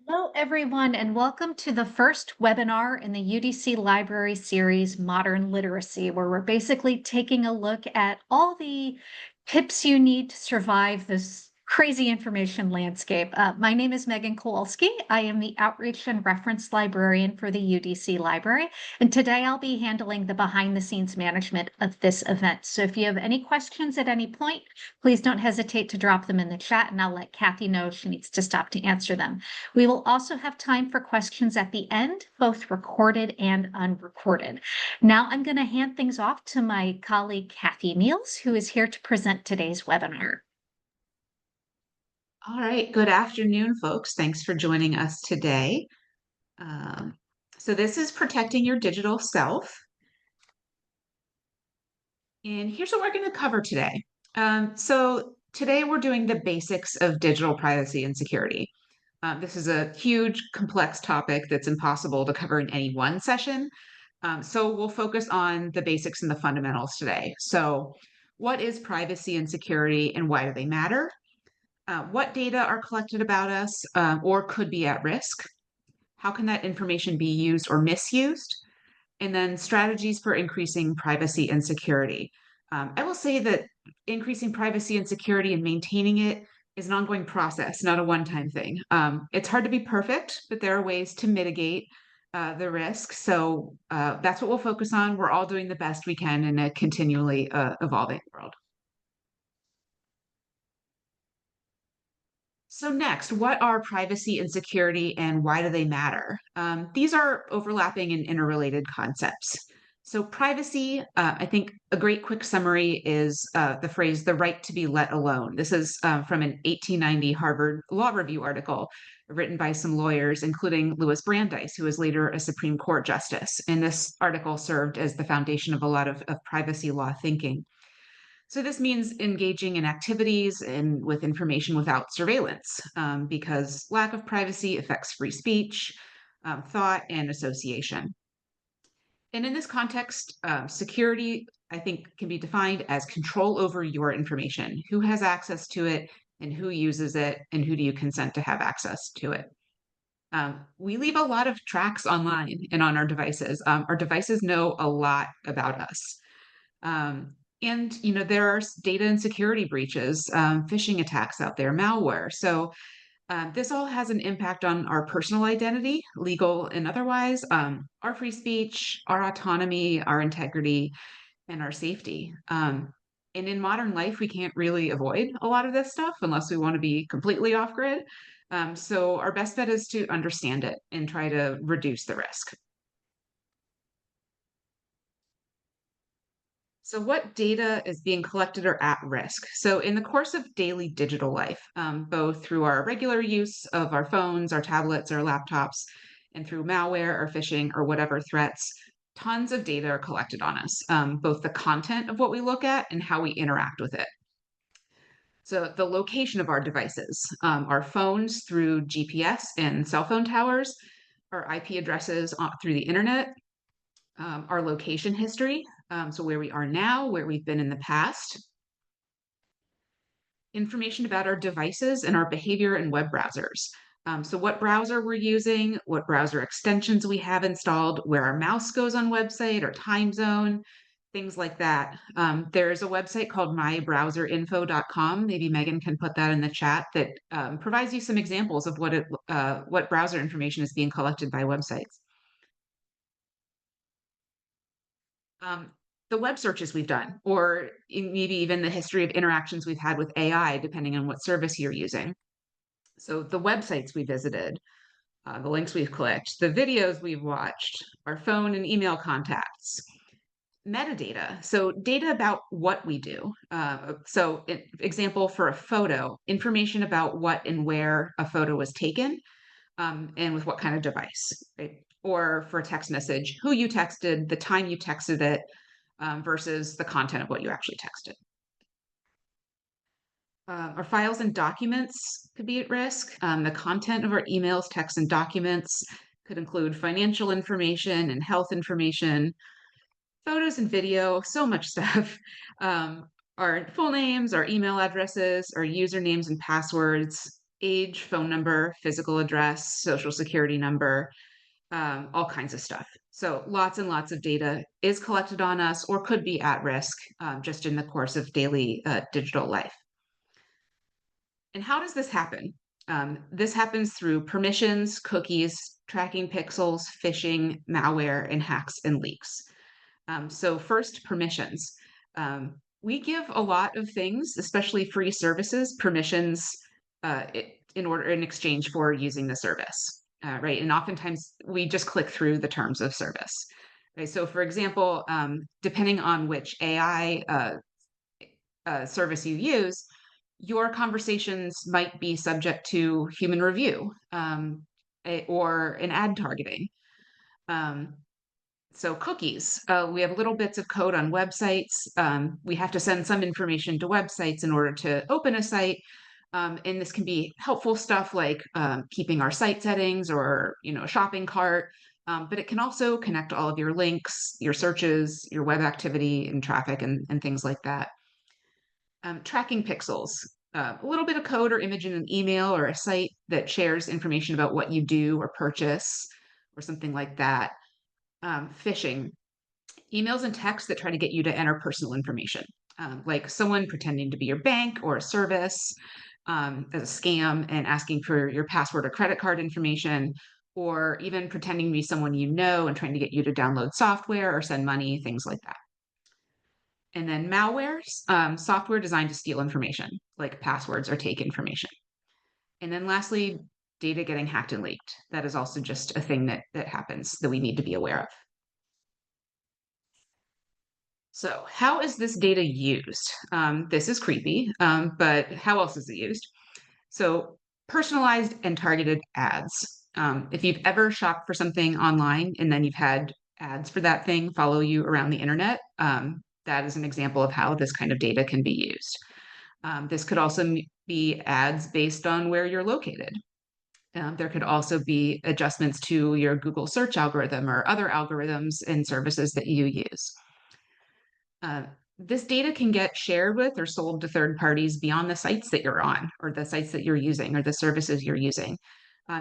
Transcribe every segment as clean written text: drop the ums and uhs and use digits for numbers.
Hello, everyone, and welcome to the first webinar in the UDC Library series, Modern Literacy, where we're basically taking a look at all the tips you need to survive this crazy information landscape. My name is Megan Kowalski. I am the Outreach and Reference Librarian for the UDC Library, and today I'll be handling the behind-the-scenes management of this event. So if you have any questions at any point, please don't hesitate to drop them in the chat, and I'll let Kathy know if she needs to stop to answer them. We will also have time for questions at the end, both recorded and unrecorded. Now I'm going to hand things off to my colleague, Kathy Niels, who is here to present today's webinar. All right, good afternoon, folks. Thanks for joining us today. Um, so this is protecting your digital self. And here's what we're going to cover today. So today we're doing the basics of digital privacy and security. This is a huge, complex topic that's impossible to cover in any one session. So we'll focus on the basics and the fundamentals today. So what is privacy and security and why do they matter? What data are collected about us or could be at risk? How can that information be used or misused? And then strategies for increasing privacy and security. I will say that increasing privacy and security and maintaining it is an ongoing process, not a one-time thing. It's hard to be perfect, but there are ways to mitigate the risk. So that's what we'll focus on. We're all doing the best we can in a continually evolving world. So next, what are privacy and security and why do they matter? These are overlapping and interrelated concepts. So privacy, I think a great quick summary is the phrase, the right to be let alone. This is from an 1890 Harvard Law Review article written by some lawyers, including Louis Brandeis, who was later a Supreme Court justice. And this article served as the foundation of a lot of privacy law thinking. So this means engaging in activities and with information without surveillance, because lack of privacy affects free speech, thought, and association. And in this context, security, I think, can be defined as control over your information. Who has access to it, and who uses it, and who do you consent to have access to it? We leave a lot of tracks online and on our devices. Our devices know a lot about us. And there are data and security breaches, phishing attacks out there, malware. So this all has an impact on our personal identity, legal and otherwise, our free speech, our autonomy, our integrity, and our safety. And in modern life, we can't really avoid a lot of this stuff unless we want to be completely off grid. So our best bet is to understand it and try to reduce the risk. So what data is being collected or at risk? So in the course of daily digital life, both through our regular use of our phones, our tablets, our laptops, and through malware or phishing or whatever threats, tons of data are collected on us, both the content of what we look at and how we interact with it. So the location of our devices, our phones through GPS and cell phone towers, our IP addresses through the internet, our location history, so where we are now, where we've been in the past, information about our devices and our behavior in web browsers. So what browser we're using, what browser extensions we have installed, where our mouse goes on website, our time zone, things like that. There's a website called mybrowserinfo.com. Maybe Megan can put that in the chat that provides you some examples of what browser information is being collected by websites. The web searches we've done, or maybe even the history of interactions we've had with AI, depending on what service you're using. So the websites we visited, the links we've clicked, the videos we've watched, our phone and email contacts, metadata, so data about what we do. So example for a photo, information about what and where a photo was taken, and with what kind of device, right? Or for a text message, who you texted, the time you texted it, versus the content of what you actually texted. Our files and documents could be at risk. The content of our emails, texts, and documents could include financial information and health information, photos and video, so much stuff. Our full names, our email addresses, our usernames and passwords, age, phone number, physical address, social security number, all kinds of stuff. So lots and lots of data is collected on us or could be at risk just in the course of daily digital life. And how does this happen? This happens through permissions, cookies, tracking pixels, phishing, malware, and hacks and leaks. So first, permissions. We give a lot of things, especially free services, permissions in exchange for using the service, right? And oftentimes we just click through the terms of service. Right? So, for example, depending on which AI service you use, your conversations might be subject to human review or an ad targeting. Um, so cookies, we have little bits of code on websites. We have to send some information to websites in order to open a site. And this can be helpful stuff like keeping our site settings or, a shopping cart. But it can also connect all of your links, your searches, your web activity and traffic and things like that. Tracking pixels, a little bit of code or image in an email or a site that shares information about what you do or purchase or something like that. Phishing, emails and texts that try to get you to enter personal information, like someone pretending to be your bank or a service as a scam and asking for your password or credit card information, or even pretending to be someone you know and trying to get you to download software or send money, things like that. And then malwares, software designed to steal information, like passwords or take information. And then lastly, data getting hacked and leaked. That is also just a thing that happens that we need to be aware of. So, how is this data used? This is creepy, but how else is it used? So, personalized and targeted ads. If you've ever shopped for something online and then you've had ads for that thing follow you around the internet, that is an example of how this kind of data can be used. This could also be ads based on where you're located. There could also be adjustments to your Google search algorithm or other algorithms and services that you use. Uh, this data can get shared with or sold to third parties beyond the sites that you're on or the sites that you're using or the services you're using.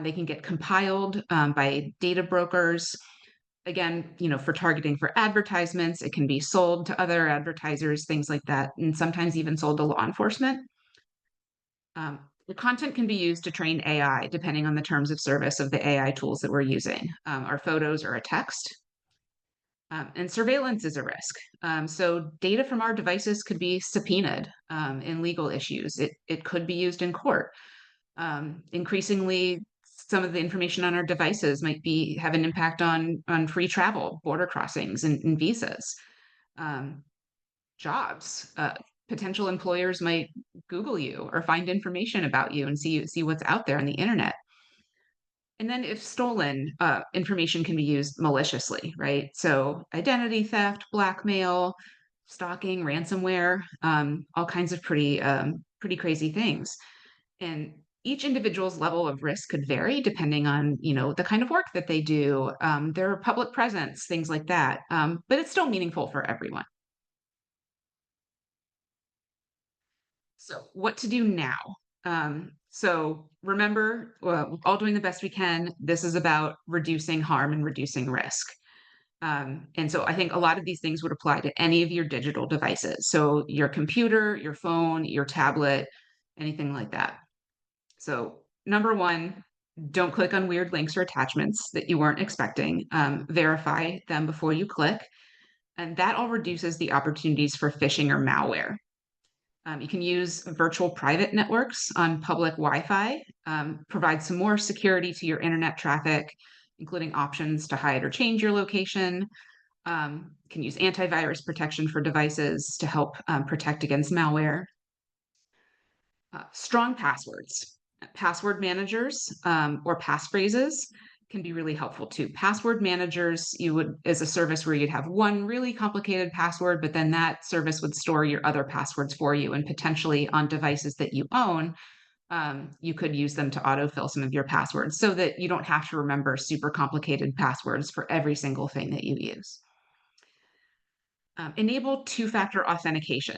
They can get compiled by data brokers. Again, for targeting for advertisements, it can be sold to other advertisers, things like that, and sometimes even sold to law enforcement. The content can be used to train AI depending on the terms of service of the AI tools that we're using, our photos or a text. And surveillance is a risk. So data from our devices could be subpoenaed in legal issues. It could be used in court. Increasingly, some of the information on our devices might have an impact on free travel, border crossings, and visas. Um, Jobs. Potential employers might Google you or find information about you and see what's out there on the internet. And then if stolen, information can be used maliciously, right? So identity theft, blackmail, stalking, ransomware, all kinds of pretty crazy things. And each individual's level of risk could vary depending on, the kind of work that they do, their public presence, things like that. But it's still meaningful for everyone. So what to do now? So remember, all doing the best we can. This is about reducing harm and reducing risk. And so I think a lot of these things would apply to any of your digital devices. So your computer, your phone, your tablet, anything like that. So number one, don't click on weird links or attachments that you weren't expecting. Verify them before you click. And that all reduces the opportunities for phishing or malware. You can use virtual private networks on public Wi-Fi, provide some more security to your internet traffic, including options to hide or change your location. Can use antivirus protection for devices to help protect against malware. Strong passwords. Password managers or passphrases can be really helpful too. Password managers, is a service where you'd have one really complicated password, but then that service would store your other passwords for you, and potentially on devices that you own, you could use them to autofill some of your passwords so that you don't have to remember super complicated passwords for every single thing that you use. Enable two-factor authentication.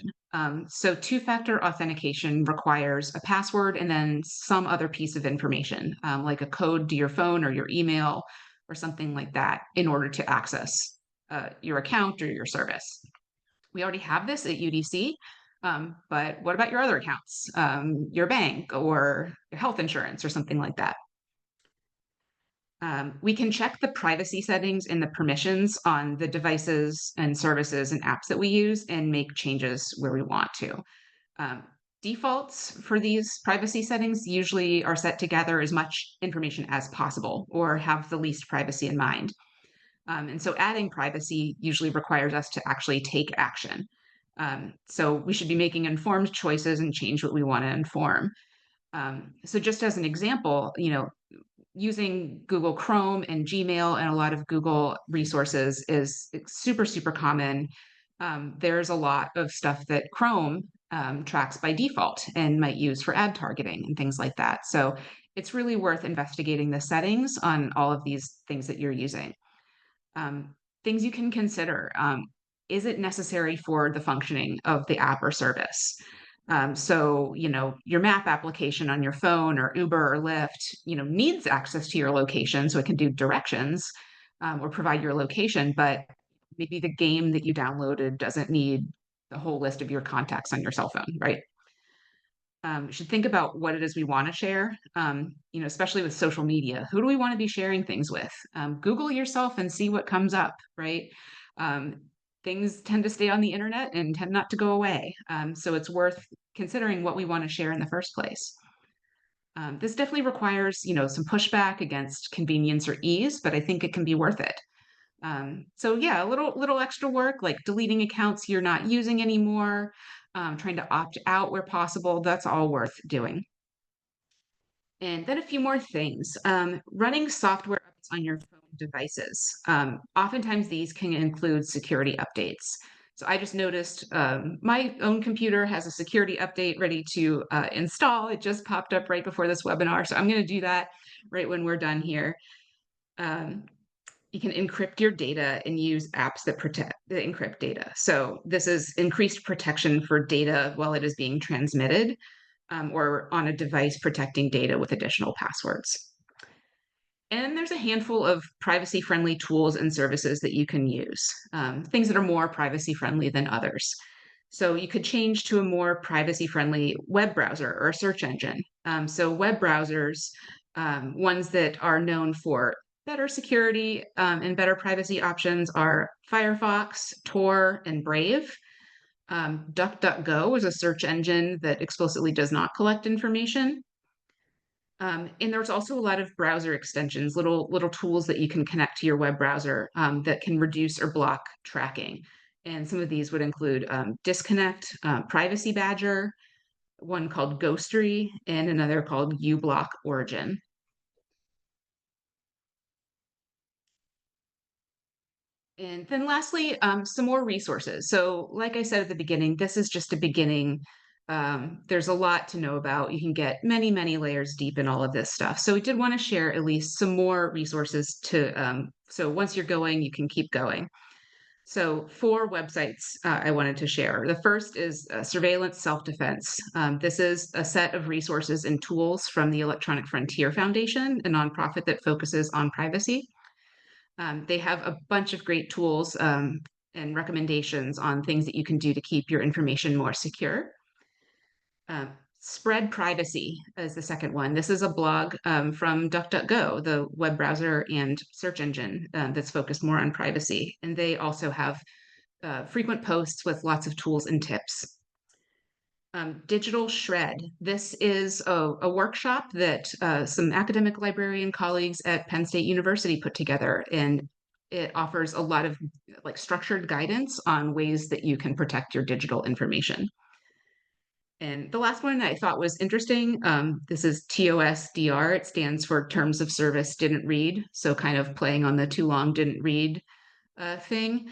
So two-factor authentication requires a password and then some other piece of information, like a code to your phone or your email or something like that, in order to access your account or your service. We already have this at UDC, but what about your other accounts, your bank or your health insurance or something like that? We can check the privacy settings and the permissions on the devices and services and apps that we use and make changes where we want to. Um, Defaults for these privacy settings usually are set to gather as much information as possible or have the least privacy in mind. And so adding privacy usually requires us to actually take action. So we should be making informed choices and change what we want to inform. So just as an example, using Google Chrome and Gmail and a lot of Google resources is super, super common. There's a lot of stuff that Chrome tracks by default and might use for ad targeting and things like that. So it's really worth investigating the settings on all of these things that you're using. Um, Things you can consider. Is it necessary for the functioning of the app or service? So, your map application on your phone or Uber or Lyft, needs access to your location so it can do directions or provide your location, but maybe the game that you downloaded doesn't need the whole list of your contacts on your cell phone, right? We should think about what it is we want to share, especially with social media. Who do we want to be sharing things with? Google yourself and see what comes up, right? Um, Things tend to stay on the internet and tend not to go away. So it's worth considering what we want to share in the first place. This definitely requires, some pushback against convenience or ease, but I think it can be worth it. So yeah, a little extra work like deleting accounts you're not using anymore, trying to opt out where possible. That's all worth doing. And then a few more things. Running software updates on your phone devices. Oftentimes these can include security updates. So I just noticed my own computer has a security update ready to install. It just popped up right before this webinar. So I'm going to do that right when we're done here. Um, you can encrypt your data and use apps that encrypt data. So this is increased protection for data while it is being transmitted, or on a device protecting data with additional passwords. And there's a handful of privacy friendly tools and services that you can use, things that are more privacy friendly than others. So you could change to a more privacy friendly web browser or a search engine. So web browsers, ones that are known for better security and better privacy options, are Firefox, Tor, and Brave. DuckDuckGo is a search engine that explicitly does not collect information. And there's also a lot of browser extensions, little tools that you can connect to your web browser that can reduce or block tracking. And some of these would include Disconnect, Privacy Badger, one called Ghostery, and another called uBlock Origin. And then lastly, some more resources. So like I said at the beginning, this is just a beginning. There's a lot to know about. You can get many, many layers deep in all of this stuff. So we did want to share at least some more resources so once you're going, you can keep going. So four websites I wanted to share. The first is Surveillance Self-Defense. This is a set of resources and tools from the Electronic Frontier Foundation, a nonprofit that focuses on privacy. They have a bunch of great tools and recommendations on things that you can do to keep your information more secure. Spread Privacy is the second one. This is a blog from DuckDuckGo, the web browser and search engine that's focused more on privacy. And they also have frequent posts with lots of tools and tips. Digital Shred. This is a workshop that some academic librarian colleagues at Penn State University put together, and it offers a lot of structured guidance on ways that you can protect your digital information. And the last one I thought was interesting. This is TOSDR. It stands for Terms of Service Didn't Read. So kind of playing on the too long didn't read thing.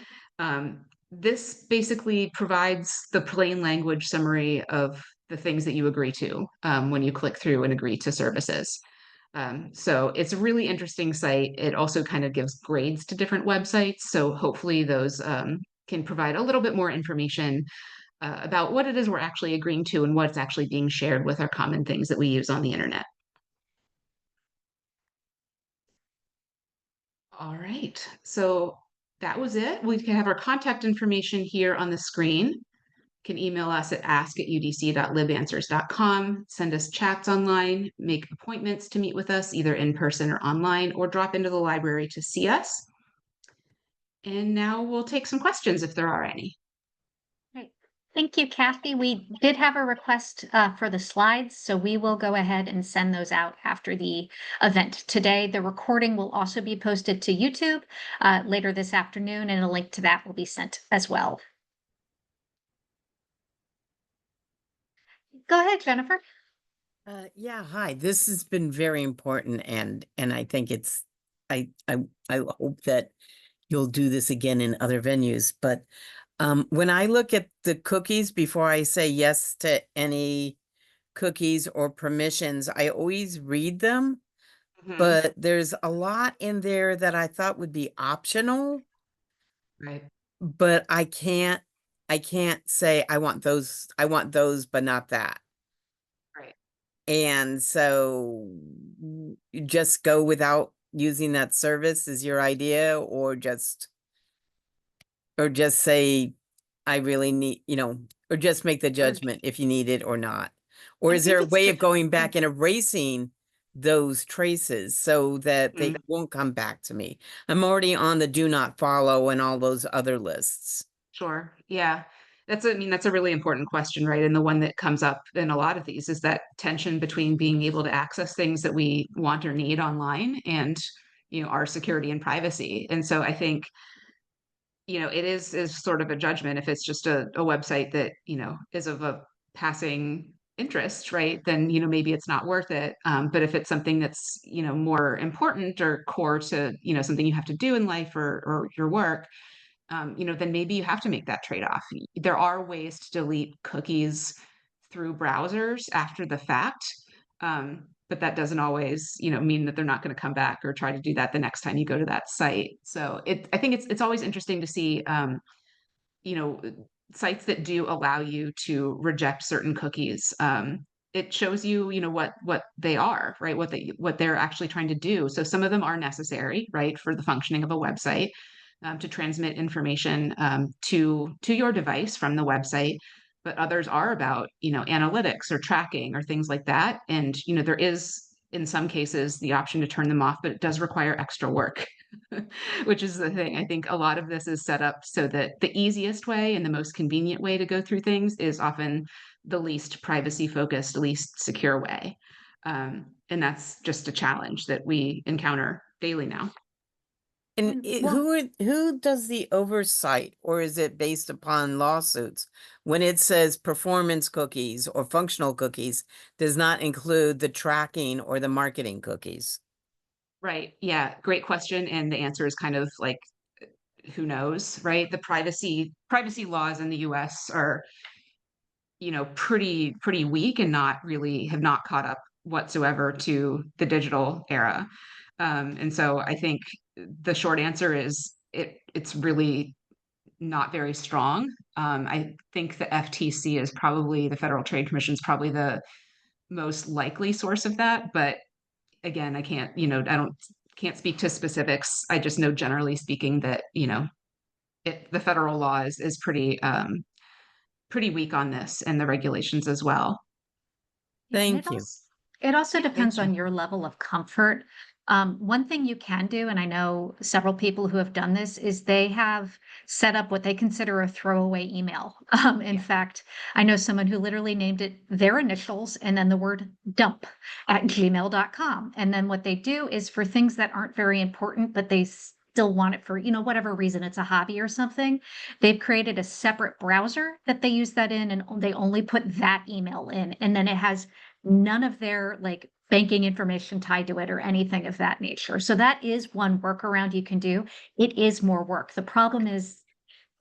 This basically provides the plain language summary of the things that you agree to when you click through and agree to services. So it's a really interesting site. It also kind of gives grades to different websites. So hopefully those can provide a little bit more information about what it is we're actually agreeing to and what's actually being shared with our common things that we use on the internet. All right, so that was it. We can have our contact information here on the screen. You can email us at ask@udc.libanswers.com, send us chats online, make appointments to meet with us either in person or online, or drop into the library to see us. And now we'll take some questions if there are any. Great. Thank you, Kathy. We did have a request for the slides, so we will go ahead and send those out after the event today. The recording will also be posted to YouTube later this afternoon, and a link to that will be sent as well. Go ahead, Jennifer. Yeah, hi. This has been very important, and I think it's I hope that you'll do this again in other venues. But when I look at the cookies before I say yes to any cookies or permissions, I always read them, Mhm. but there's a lot in there that I thought would be optional, Right, but I can't say I want those, but not that. right. And so you just go without using that service is your idea, or just say, I really need, or just make the Sure. judgment if you need it or not. Or I is there think a it's way of just, going back and erasing those traces so that they Mhm. won't come back to me? I'm already on the do not follow and all those other lists. Sure. Yeah. I mean, that's a really important question, right? And the one that comes up in a lot of these is that tension between being able to access things that we want or need online and, our security and privacy. And so I think, it is sort of a judgment if it's just a website that, is of a passing interest, right? Then, maybe it's not worth it. But if it's something that's, more important or core to, something you have to do in life or your work, then maybe you have to make that trade-off. There are ways to delete cookies through browsers after the fact, but that doesn't always, mean that they're not going to come back or try to do that the next time you go to that site. So I think it's always interesting to see, you know, sites that do allow you to reject certain cookies. It shows you, what they are, right? What they're actually trying to do. So some of them are necessary, right, for the functioning of a website, to transmit information to your device from the website. But others are about, analytics or tracking or things like that. And there is in some cases the option to turn them off, but it does require extra work. Which is the thing. I think a lot of this is set up so that the easiest way and the most convenient way to go through things is often the least privacy focused, least secure way. And that's just a challenge that we encounter daily now. And And well, who does the oversight, or is it based upon lawsuits? When it says performance cookies or functional cookies does not include the tracking or the marketing cookies. Right. Yeah. Great question. And the answer is kind of like, who knows, right? The privacy laws in the US are, pretty weak and not really have not caught up whatsoever to the digital era. And so I think the short answer is it's really not very strong. I think the FTC is probably the Federal Trade Commission is probably the most likely source of that. But again, I can't, I don't can't speak to specifics. I just know generally speaking that, the federal law is pretty weak on this and the regulations as well. yeah, and Thank you. it also Yeah, thank depends you. on your level of comfort. One thing you can do, and I know several people who have done this, is they have set up what they consider a throwaway email. In Yeah. fact, I know someone who literally named it their initials and then the word dump at gmail.com. And then what they do is for things that aren't very important, but they still want it for, whatever reason, it's a hobby or something. They've created a separate browser that they use that in, and they only put that email in. And then it has none of their like banking information tied to it or anything of that nature. So that is one workaround you can do. It is more work. The problem is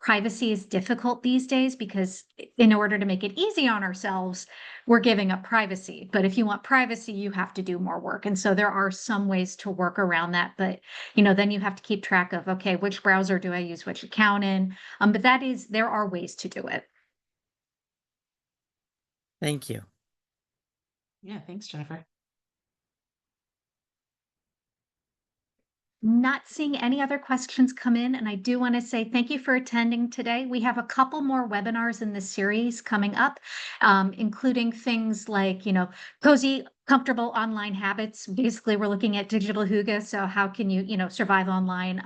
privacy is difficult these days because in order to make it easy on ourselves, we're giving up privacy. But if you want privacy, you have to do more work. And so there are some ways to work around that. But, then you have to keep track of, okay, which browser do I use which account in? But there are ways to do it. Thank you. Yeah, thanks, Jennifer. Not seeing any other questions come in, and I do want to say thank you for attending today. We have a couple more webinars in this series coming up, including things like, cozy, comfortable online habits. Basically, we're looking at digital hygge. So how can you, survive online?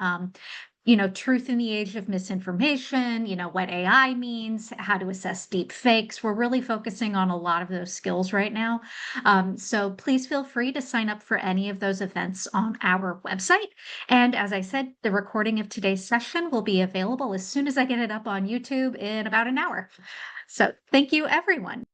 Truth in the age of misinformation, what AI means, how to assess deep fakes. We're really focusing on a lot of those skills right now. So please feel free to sign up for any of those events on our website. And as I said, the recording of today's session will be available as soon as I get it up on YouTube in about an hour. So thank you, everyone.